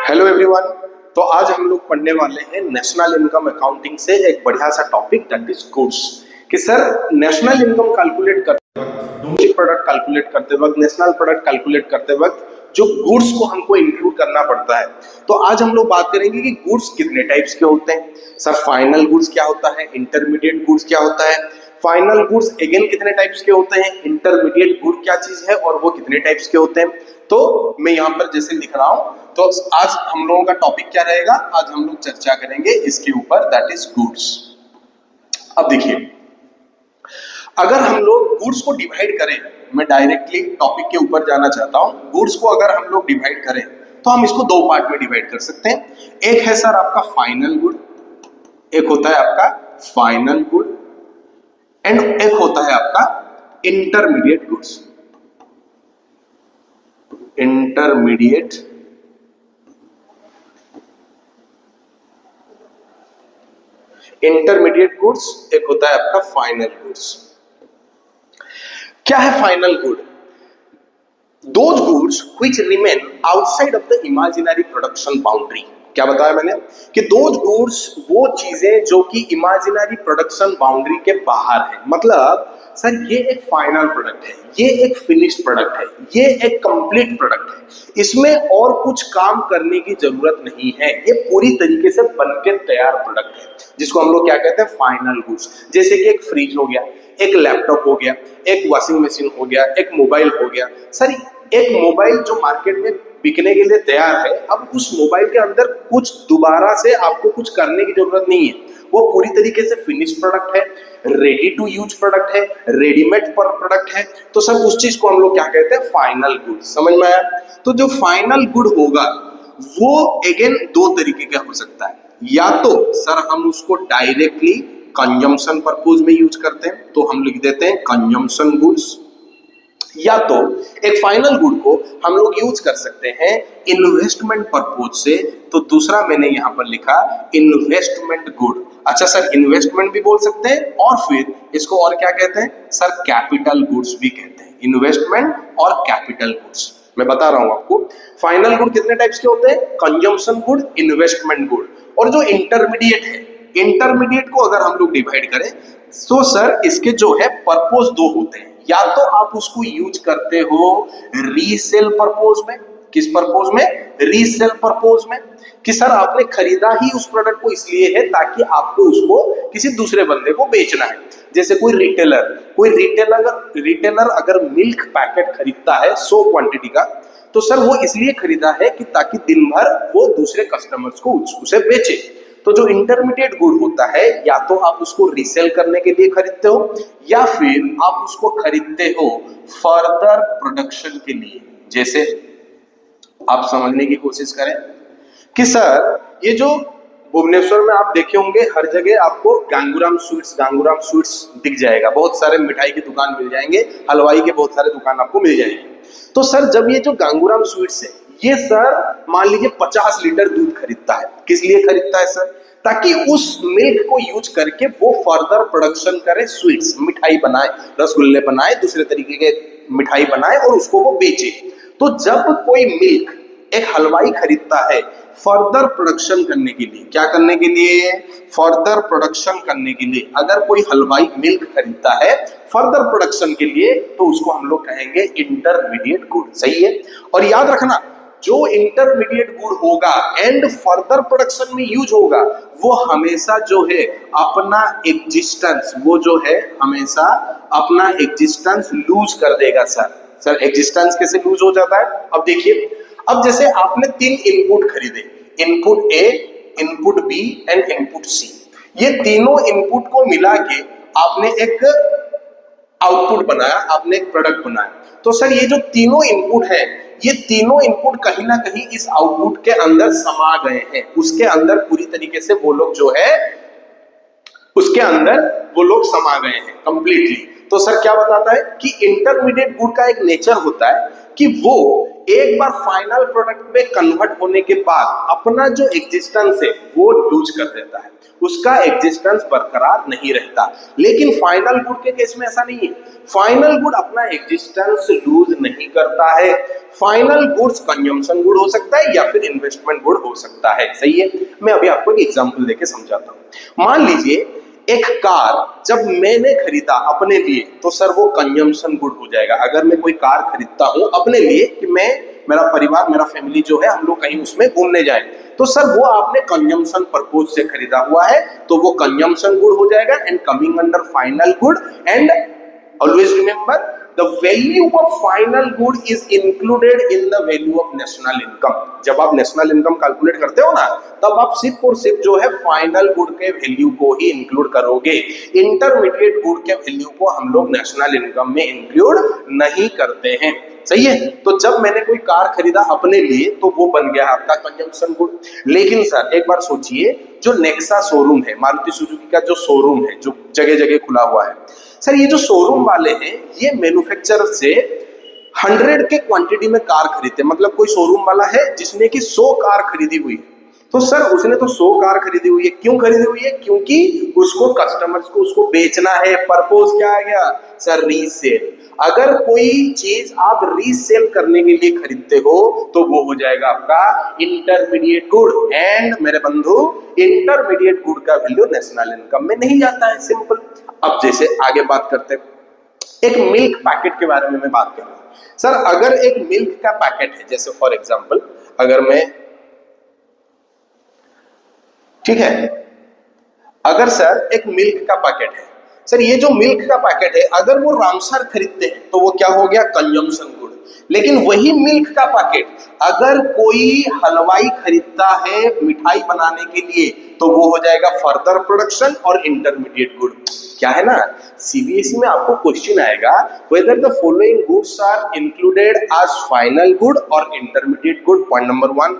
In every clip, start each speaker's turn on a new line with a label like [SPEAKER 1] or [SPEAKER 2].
[SPEAKER 1] Hello everyone. तो आज हम लोग पढ़ने वाले हैं नेशनल इनकम अकाउंटिंग से एक बढ़िया सा टॉपिक दैट इज गुड्स। कि सर नेशनल इनकम कैलकुलेट करते वक्त, डोमेस्टिक प्रोडक्ट कैलकुलेट करते वक्त, नेशनल प्रोडक्ट कैलकुलेट करते वक्त जो गुड्स को हमको इंक्लूड करना पड़ता है। तो आज हम लोग बात करेंगे कि गुड्स कितने टाइप्स के होते हैं। सर फाइनल गुड्स क्या होता है, इंटरमीडिएट गुड्स क्या होता है, फाइनल गुड्स अगेन कितने टाइप्स के होते हैं, इंटरमीडिएट गुड क्या चीज है और वो कितने टाइप्स के होते हैं। तो मैं यहाँ पर जैसे लिख रहा हूं, तो आज हम लोगों का टॉपिक क्या रहेगा, आज हम लोग चर्चा करेंगे इसके ऊपर, दैट इज गुड्स। अब देखिए, अगर हम लोग गुड्स को डिवाइड करें, मैं डायरेक्टली टॉपिक के ऊपर जाना चाहता हूं। गुड्स को अगर हम लोग डिवाइड करें तो हम इसको दो पार्ट में डिवाइड कर सकते हैं। एक है सर आपका फाइनल गुड, एक होता है आपका फाइनल गुड, एंड एक होता है आपका इंटरमीडिएट गुड्स। इंटरमीडिएट गुड्स, एक होता है आपका फाइनल गुड्स। क्या है final good? Those goods which remain outside of the imaginary production boundary. क्या बताया मैंने कि दोज गुड्स वो चीजें जो कि इमेजिनरी प्रोडक्शन बाउंड्री के बाहर है। मतलब सर ये एक फाइनल प्रोडक्ट है, ये एक फिनिश्ड प्रोडक्ट है, ये एक कंप्लीट प्रोडक्ट है, इसमें और कुछ काम करने की जरूरत नहीं है, ये पूरी तरीके से बनके तैयार प्रोडक्ट है, जिसको हम लोग क्या कहते हैं, फाइनल गुड्स। जैसे कि एक फ्रिज हो गया, एक लैपटॉप हो गया, एक वॉशिंग मशीन हो गया, एक मोबाइल हो गया। सर एक मोबाइल जो मार्केट में बिकने के लिए तैयार है, अब उस मोबाइल के अंदर कुछ दोबारा से आपको कुछ करने की जरूरत नहीं है, वो पूरी तरीके से फिनिश प्रोडक्ट है, रेडी टू यूज प्रोडक्ट है, रेडीमेड प्रोडक्ट है। तो सब उस चीज को हम लोग क्या कहते हैं, फाइनल गुड। समझ में आया? तो जो फाइनल गुड होगा वो अगेन दो तरीके का हो सकता है। या तो सर हम उसको डायरेक्टली कंजम्पशन पर्पज में यूज करते हैं, तो हम लिख देते हैं कंजम्पशन गुड्स, या तो एक फाइनल गुड को हम लोग यूज कर सकते हैं इन्वेस्टमेंट पर्पज से, तो दूसरा मैंने यहां पर लिखा इन्वेस्टमेंट गुड। अच्छा सर इन्वेस्टमेंट भी बोल सकते हैं और फिर इसको और क्या कहते हैं सर, कैपिटल गुड्स भी कहते हैं। इन्वेस्टमेंट और कैपिटल गुड्स मैं बता रहा हूं आपको। फाइनल गुड कितने टाइप्स के होते हैं, कंजम्पशन गुड, इन्वेस्टमेंट गुड। और जो इंटरमीडिएट है, इंटरमीडिएट को अगर हम लोग डिवाइड करें तो सर इसके जो है पर्पज दो होते हैं। या तो आप उसको यूज करते हो रीसेल पर्पज में, किस पर्पज में, रीसेल पर्पज में, कि सर आपने खरीदा ही उस प्रोडक्ट को इसलिए है ताकि आपको उसको किसी दूसरे बंदे को बेचना है। जैसे कोई रिटेलर अगर मिल्क पैकेट खरीदता है 100 क्वांटिटी का, तो सर वो इसलिए खरीदा है कि ताकि दिन भर वो दूसरे कस्टमर्स को उसे बेचे। तो जो इंटरमीडिएट गुड होता है, या तो आप उसको रीसेल करने के लिए खरीदते हो, या फिर आप उसको खरीदते हो फर्दर प्रोडक्शन के लिए। जैसे आप समझने की कोशिश करें कि सर ये जो भुवनेश्वर में आप देखे होंगे हर जगह आपको गांगूराम स्वीट्स दिख जाएगा, बहुत सारे मिठाई की दुकान मिल जाएंगे, हलवाई के बहुत सारे दुकान आपको मिल जाएंगे। तो सर जब ये जो गांगूराम स्वीट्स है, ये सर मान लीजिए 50 लीटर दूध खरीदता है, किस लिए खरीदता है सर, ताकि उस मिल्क को यूज करके वो फर्दर प्रोडक्शन करे, स्वीट्स मिठाई बनाए, रसगुल्ले बनाए, दूसरे तरीके के मिठाई बनाए और उसको वो बेचे। तो जब कोई मिल्क एक हलवाई खरीदता है फर्दर प्रोडक्शन करने के लिए, क्या करने के लिए, फर्दर प्रोडक्शन करने के लिए, अगर कोई हलवाई मिल्क खरीदता है फर्दर प्रोडक्शन के लिए, तो उसको हम लोग कहेंगे इंटरमीडिएट गुड। सही है? और याद रखना, जो इंटरमीडिएट गुड होगा एंड फर्दर प्रोडक्शन में यूज होगा, वो हमेशा जो है अपना एग्जिस्टेंस, वो जो है हमेशा अपना एग्जिस्टेंस लूज कर देगा। सर एग्जिस्टेंस कैसे लूज हो जाता है? अब देखिए, अब जैसे आपने 3 इनपुट खरीदे, input A, input B and input C. ये तीनों इनपुट को मिला के आपने एक आउटपुट बनाया, आपने एक प्रोडक्ट बनाया। तो सर ये जो तीनों इनपुट है, ये तीनों इनपुट कहीं ना कहीं इस आउटपुट के अंदर समा गए हैं, उसके अंदर पूरी तरीके से वो लोग जो है उसके अंदर वो लोग समा गए हैं कंप्लीटली। तो सर क्या बताता है कि इंटरमीडिएट गुड का एक नेचर होता है कि वो एक बार फाइनल प्रोडक्ट में कन्वर्ट होने के बाद अपना जो एग्जिस्टेंस है वो लूज कर देता है, उसका एग्जिस्टेंस बरकरार नहीं रहता। लेकिन फाइनल गुड के केस में ऐसा नहीं है, फाइनल गुड अपना एग्जिस्टेंस लूज नहीं करता है, फाइनल गुड्स कंजम्पशन गुड हो सकता है या फिर इन्वेस्टमेंट गुड हो सकता है। सही है, मैं अभी आपको एक एग्जांपल देके समझाता हूं। मान लीजिए एक कार जब मैंने खरीदा अपने लिए तो सर वो कंजम्पशन गुड हो जाएगा। अगर मैं कोई कार खरीदता हूं अपने लिए कि मैं, मेरा परिवार, मेरा फैमिली जो है, हम लोग कहीं उसमें घूमने जाएं, तो सर वो आपने कंजम्पशन पर्पज से खरीदा हुआ है तो वो कंजम्पशन गुड हो जाएगा and coming under final good. And always remember the value of final good is included in the value of national income। जब आप नेशनल इनकम कैलकुलेट करते हो ना, तब आप सिर्फ और सिर्फ जो है फाइनल गुड के वैल्यू को ही इंक्लूड करोगे। इंटरमीडिएट गुड के वैल्यू को हम लोग नेशनल इनकम में इंक्लूड नहीं करते हैं। सही है, तो जब मैंने कोई कार खरीदा अपने लिए तो वो बन गया आपका कंजम्पशन गुड। लेकिन सर एक बार सोचिए, जो नेक्सा शोरूम है, मारुति सुजुकी का जो शोरूम है, जो जगह जगह खुला हुआ है, सर ये जो शोरूम वाले हैं ये मैन्युफैक्चरर से 100 के क्वांटिटी में कार खरीदते हैं। मतलब कोई शोरूम वाला है जिसने की 100 कार खरीदी हुई है, तो सर उसने तो 100 कार खरीदी हुई है। क्यों खरीदी हुई है? क्योंकि उसको कस्टमर्स को उसको बेचना है। पर्पस क्या आ गया सर? रीसेल। अगर कोई चीज आप रीसेल करने के लिए खरीदते हो तो वो हो जाएगा आपका इंटरमीडिएट गुड। एंड मेरे बंधु, इंटरमीडिएट गुड का वैल्यू नेशनल इनकम में नहीं जाता है। सिंपल। अब जैसे आगे बात करते हैं, एक मिल्क पैकेट के बारे में मैं बात कर रहा हूं। सर अगर एक मिल्क का पैकेट है, जैसे फॉर एग्जांपल अगर मैं, ठीक है, अगर सर एक मिल्क का पैकेट है, सर ये जो मिल्क का पैकेट है अगर वो रामसर खरीदते हैं तो वो क्या हो गया? Consumption good. लेकिन वही मिल्क का पैकेट अगर कोई हलवाई खरीदता है मिठाई बनाने के लिए तो वो हो जाएगा फर्दर प्रोडक्शन और इंटरमीडिएट गुड। क्या है ना, सीबीएसई में आपको क्वेश्चन आएगा whether the following goods are included as final good और intermediate good. Point number 1,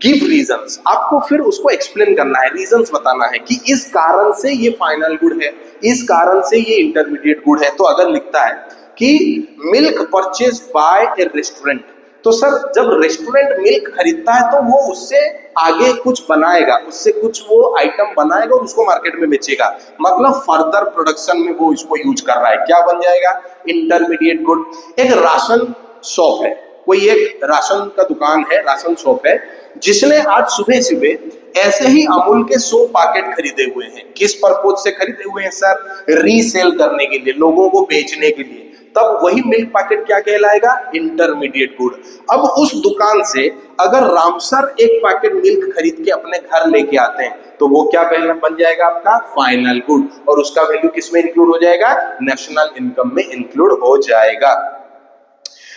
[SPEAKER 1] give reasons. आपको फिर उसको एक्सप्लेन करना है, रीजंस बताना है कि इस कारण से ये फाइनल गुड है, इस कारण से ये इंटरमीडिएट गुड है। तो अगर लिखता है कि milk purchase by A restaurant, तो सर जब रेस्टोरेंट मिल्क खरीदता है तो वो उससे आगे कुछ बनाएगा, उससे कुछ वो आइटम बनाएगा और उसको मार्केट में बेचेगा। मतलब फर्दर प्रोडक्शन में वो इसको यूज कर रहा है। क्या बन जाएगा? Intermediate good. एक राशन शॉप है, कोई एक राशन का दुकान है, राशन शॉप है, जिसने आज सुबह सुबह ऐसे ही अमूल के 100 पैकेट खरीदे हुए हैं। किस पर्पज से खरीदे हुए हैं सर? रीसेल करने के लिए, लोगों को बेचने के लिए। तब वही मिल्क पैकेट क्या कहलाएगा? Intermediate good. अब उस दुकान से अगर रामसर एक पैकेट मिल्क खरीद के अपने घर लेके आते हैं तो वो क्या बन जाएगा? आपका फाइनल गुड। और उसका वैल्यू किस में इंक्लूड हो जाएगा? नेशनल इनकम में इंक्लूड हो जाएगा।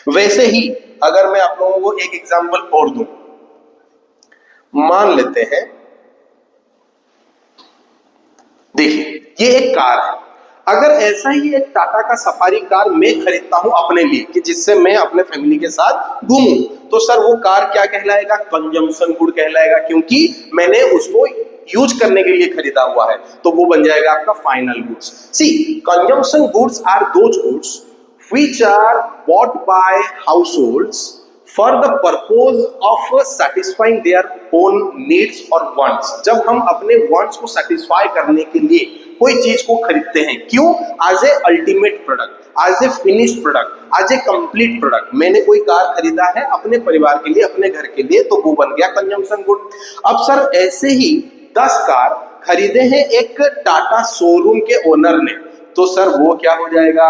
[SPEAKER 1] वैसे ही अगर मैं आप लोगों को एक एग्जांपल और दूं, मान लेते हैं, देखिए ये एक कार है। अगर ऐसा ही एक टाटा का सफारी कार मैं खरीदता हूं अपने लिए कि जिससे मैं अपने फैमिली के साथ घूमूं, तो सर वो कार क्या कहलाएगा? कंजम्पशन गुड कहलाएगा, क्योंकि मैंने उसको यूज करने के लिए खरीदा हुआ है। तो वो बन जाएगा आपका final goods. See, consumption goods are those goods which are bought by households for the purpose of satisfying their own needs or wants। जब हम अपने wants को satisfy करने के लिए कोई चीज को खरीदते हैं, क्यों? as a ultimate product, as a finished product, as a complete product। मैंने कोई कार खरीदा है अपने परिवार के लिए, अपने घर के लिए, तो वो बन गया कंजम्पशन गुड। अब सर ऐसे ही 10 कार खरीदे हैं एक टाटा शोरूम के ओनर ने, तो सर वो क्या हो जाएगा?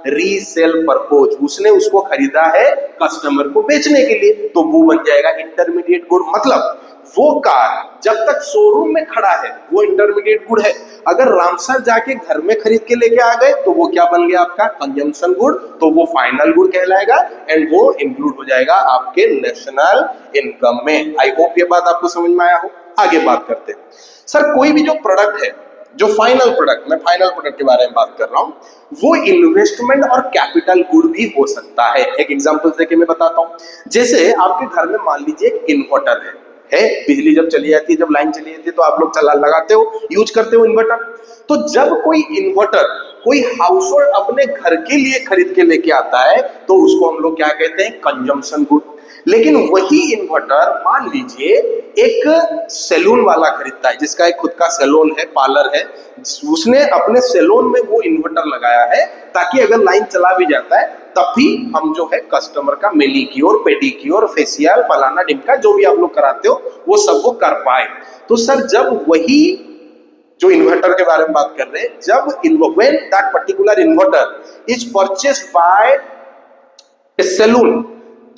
[SPEAKER 1] Resale purpose. उसने उसको खरीदा है कस्टमर को बेचने के लिए, तो वो बन जाएगा इंटरमीडिएट गुड। मतलब वो कार जब तक शोरूम में खड़ा है वो इंटरमीडिएट गुड है। अगर रामसर जाके घर में खरीद के लेके आ गए तो वो क्या बन गया? आपका कंजम्पशन गुड। तो वो फाइनल गुड कहलाएगा एंड वो इंक्लूड हो जाएगा आपके नेशनल इनकम में। आई होप ये बात आपको समझ में आया हो। आगे बात करते हैं। सर कोई भी जो प्रोडक्ट है, जो फाइनल प्रोडक्ट, मैं फाइनल प्रोडक्ट के बारे में बात कर रहा हूं, वो इन्वेस्टमेंट और कैपिटल गुड भी हो सकता है। एक एग्जांपल देके मैं बताता हूं। जैसे आपके घर में मान लीजिए एक इन्वर्टर है, बिजली जब चली जाती है, जब लाइन चली जाती है, तो आप लोग चला लगाते हो, यूज करते हो इन्वर्टर। तो जब कोई इन्वर्टर कोई हाउस होल्ड अपने घर के लिए खरीद के लेके आता है तो उसको हम लोग क्या कहते हैं? Consumption good. लेकिन वही इन्वर्टर मान लीजिए एक सैलून वाला खरीदता है, जिसका एक खुद का सैलून है, पार्लर है, उसने अपने सैलून में वो इन्वर्टर लगाया है ताकि अगर लाइन चला भी जाता है तब भी हम जो है कस्टमर का मेनिक्योर, पेडिक्योर, फेशियल, फलाना ढिमका जो भी आप लोग कराते हो वो सब वो कर पाए। तो सर जब वही जो इन्वर्टर के बारे में बात कर रहे हैं, जब when that particular inverter is purchased by salon,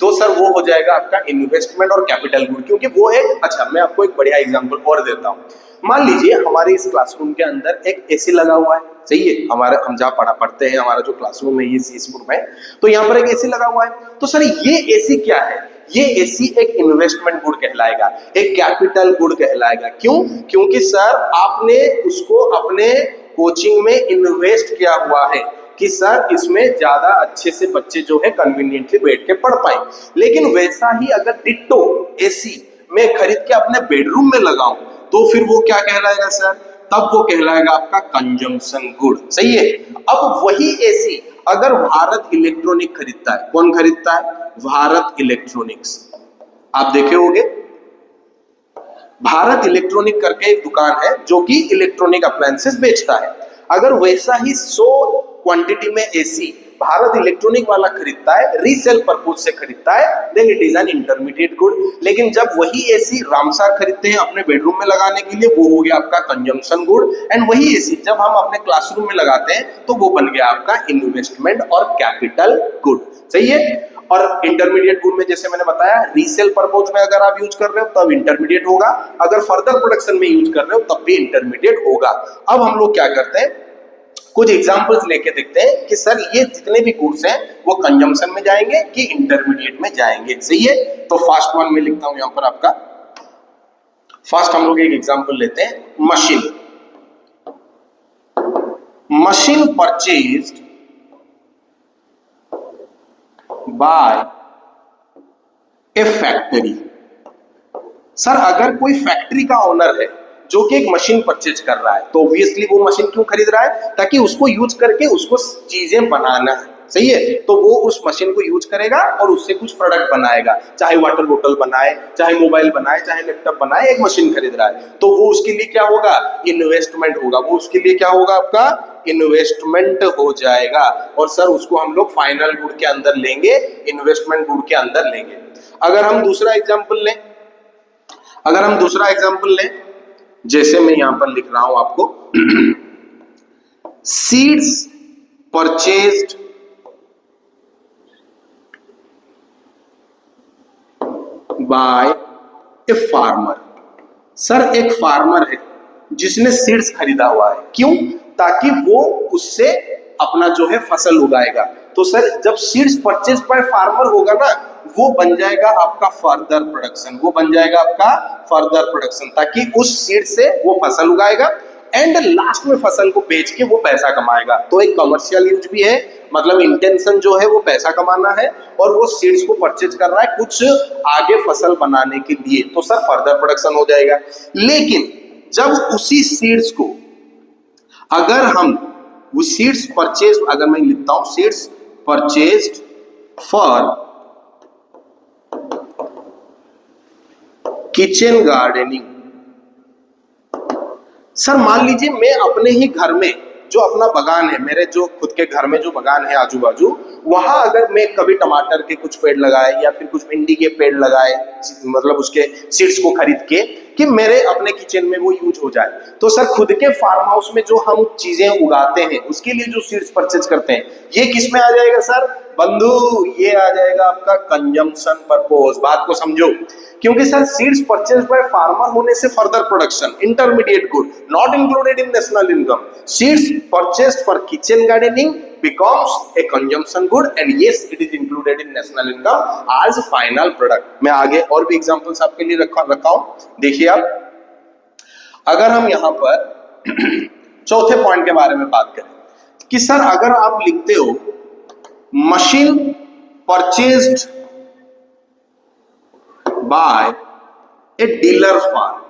[SPEAKER 1] तो सर वो हो जाएगा आपका इन्वेस्टमेंट और कैपिटल गुड, क्योंकि वो एक, अच्छा मैं आपको एक बढ़िया एग्जांपल और देता हूं। मान लीजिए हमारे इस क्लासरूम के अंदर एक एसी लगा हुआ है, सही है, हमारे हम जहाँ पढ़ते हैं, हमारा जो क्लासरूम है ये सीसपुर में, तो यहाँ पर एक एसी लगा हुआ है। तो सर ये एसी क्या है? ये एसी एक इन्वेस्टमेंट गुड कहलाएगा, एक कैपिटल गुड कहलाएगा। क्यों? क्योंकि सर आपने उसको अपने कोचिंग में इन्वेस्ट किया हुआ है कि सर इसमें ज्यादा अच्छे से बच्चे जो है कन्वीनियंटली बैठ के पढ़ पाए। लेकिन वैसा ही अगर डिट्टो एसी मैं खरीद के अपने बेडरूम में लगाऊं, तो फिर वो क्या कहलाएगा सर? तब वो कहलाएगा आपका कंजम्पशन गुड, सही है। अब वही एसी अगर भारत इलेक्ट्रॉनिक खरीदता है, कौन खरीदता है? भारत इलेक्ट्रॉनिक्स, आप देखे होंगे भारत इलेक्ट्रॉनिक करके एक दुकान है जो कि इलेक्ट्रॉनिक अप्लायंसेस बेचता है। अगर वैसा ही 100 क्वांटिटी में एसी भारत इलेक्ट्रॉनिक वाला खरीदता है, रीसेल पर्पज से खरीदता है, then it is an intermediate good. लेकिन जब वही एसी रामसार खरीदते हैं अपने बेडरूम में लगाने के लिए, वो हो गया आपका कंजम्पशन गुड। एंड वही एसी जब हम अपने क्लासरूम में लगाते हैं तो वो बन गया आपका इन्वेस्टमेंट और कैपिटल गुड, सही है। और इंटरमीडिएट गुड में जैसे मैंने बताया, रीसेल पर्पज में अगर आप यूज कर रहे हो तब इंटरमीडिएट होगा, अगर फर्दर प्रोडक्शन में यूज कर रहे हो तब भी इंटरमीडिएट होगा। अब हम लोग क्या करते हैं, कुछ एग्जांपल्स लेके देखते हैं कि सर ये जितने भी गुड्स हैं वो कंजम्पशन में जाएंगे कि इंटरमीडिएट में जाएंगे, सही है। तो फर्स्ट वन में लिखता हूं यहां पर आपका, फर्स्ट हम लोग एक एग्जांपल लेते हैं, machine. Machine purchased by A factory. Sir अगर कोई फैक्ट्री का ओनर है जो कि एक मशीन परचेज कर रहा है, तो ऑब्वियसली वो मशीन क्यों खरीद रहा है? ताकि उसको यूज करके उसको चीजें बनाना है, सही है। तो वो उस मशीन को यूज करेगा और उससे कुछ प्रोडक्ट बनाएगा, चाहे वाटर बोतल बनाए, चाहे मोबाइल बनाए, चाहे लैपटॉप बनाए, एक मशीन खरीद रहा है। तो वो उसके लिए क्या होगा? इन्वेस्टमेंट होगा। वो उसके लिए क्या होगा? आपका इन्वेस्टमेंट हो जाएगा। और सर उसको हम लोग फाइनल गुड के अंदर लेंगे, इन्वेस्टमेंट गुड के अंदर लेंगे। अगर हम दूसरा एग्जाम्पल लें, जैसे मैं यहां पर लिख रहा हूं आपको, seeds purchased by a farmer. Sir एक फार्मर है जिसने सीड्स खरीदा हुआ है, क्यों? ताकि वो उससे अपना जो है फसल उगाएगा। तो सर जब सीड्स परचेज बाय फार्मर होगा ना, वो बन जाएगा आपका फर्दर प्रोडक्शन, वो बन जाएगा आपका फर्दर प्रोडक्शन, ताकि उस सीड से वो फसल उगाएगा एंड लास्ट में फसल को बेच के वो पैसा कमाएगा। तो एक कमर्शियल यूज भी है, मतलब इंटेंशन जो है वो पैसा कमाना है, और वो सीड्स को परचेज कर रहा है कुछ आगे फसल बनाने के लिए, तो सर फर्दर प्रोडक्शन हो जाएगा। लेकिन जब उसी सीड्स को अगर हम वो सीड्स परचेज, अगर मैं लिखता हूं seeds purchased for kitchen gardening. Sir मान लीजिए मैं अपने ही घर में जो अपना बगान है, मेरे जो खुद के घर में जो बगान है आजू बाजू, वहां अगर मैं कभी टमाटर के कुछ पेड़ लगाए या फिर कुछ भिंडी के पेड़ लगाए, मतलब उसके सीड्स को खरीद के, कि मेरे अपने किचन में वो यूज हो जाए, तो सर खुद के फार्म हाउस में जो हम चीजें उगाते हैं उसके लिए जो सीड्स परचेज करते हैं, ये किस में आ जाएगा सर? बंधु, ये आ जाएगा आपका कंजम्पशन पर्पस। बात को समझो, क्योंकि sir seeds purchase by farmer होने से further production, intermediate good, not included in national income. Seeds purchased for kitchen gardening becomes a consumption good and yes it is included in national income as final product। मैं आगे और भी examples आपके लिए रखा हूं, देखिए आप, अगर हम यहां पर चौथे पॉइंट के बारे में बात करें कि सर अगर आप लिखते हो machine purchased by a dealer firm,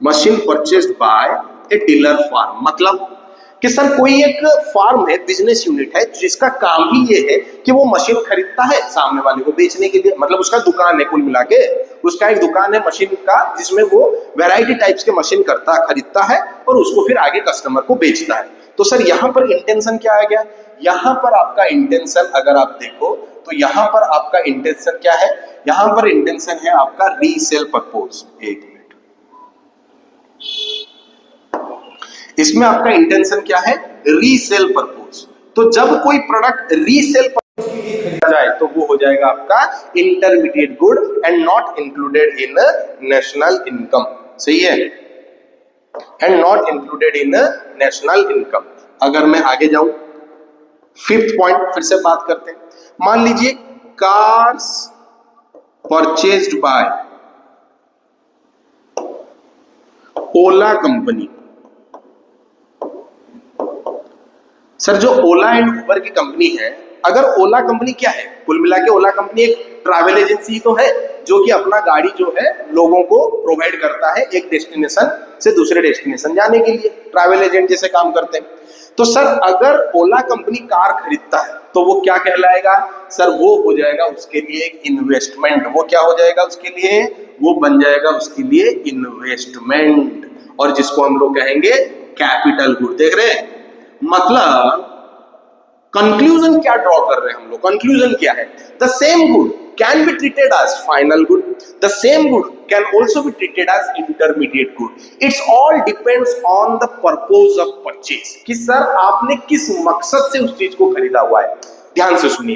[SPEAKER 1] machine purchased by a dealer firm, मतलब कि सर कोई एक फार्म है, बिजनेस यूनिट है, जिसका काम ही ये है कि वो मशीन खरीदता है सामने वाले को बेचने के लिए, मतलब उसका दुकान है, कुल मिला के उसका एक दुकान है मशीन का, जिसमें वो वैरायटी टाइप्स के मशीन खरीदता है और उसको फिर आगे कस्टमर को बेचता है। तो सर यहां पर इंटेंशन क्या आ गया, यहां पर आपका इंटेंशन अगर आप देखो तो यहां पर आपका इंटेंशन क्या है, यहां पर इंटेंशन है आपका रीसेल पर्पस। एक मिनट, इसमें आपका इंटेंशन क्या है, रीसेल पर्पस। तो जब कोई प्रोडक्ट रीसेल पर्पस के लिए खरीदा जाए तो वो हो जाएगा आपका intermediate good and not included in national income. सही है, and not included in national income. अगर मैं आगे जाऊं, फिफ्थ पॉइंट फिर से बात करते हैं। मान लीजिए कार्स परचेज्ड बाय ओला कंपनी। सर जो ओला एंड उबर की कंपनी है, अगर ओला कंपनी क्या है, कुल मिला के ओला कंपनी एक ट्रैवल एजेंसी तो है जो कि अपना गाड़ी जो है लोगों को प्रोवाइड करता है एक डेस्टिनेशन से दूसरे डेस्टिनेशन जाने के लिए, ट्रैवल एजेंट जैसे काम करते हैं। तो सर अगर ओला कंपनी कार खरीदता है तो वो क्या कहलाएगा, सर वो हो जाएगा उसके लिए एक इन्वेस्टमेंट। वो क्या हो जाएगा उसके लिए, वो बन जाएगा उसके लिए इन्वेस्टमेंट, और जिसको हम लोग कहेंगे कैपिटल गुड। देख रहे हैं, मतलब कंक्लूजन क्या ड्रॉ कर रहे हैं हम लोग, कंक्लूजन क्या है, the same good can be treated as final good, the same good can also be treated as intermediate good. It's all depends on the purpose of purchase, कि सर आपने किस मकसद से उस चीज को खरीदा हुआ है। ध्यान से सुनिए।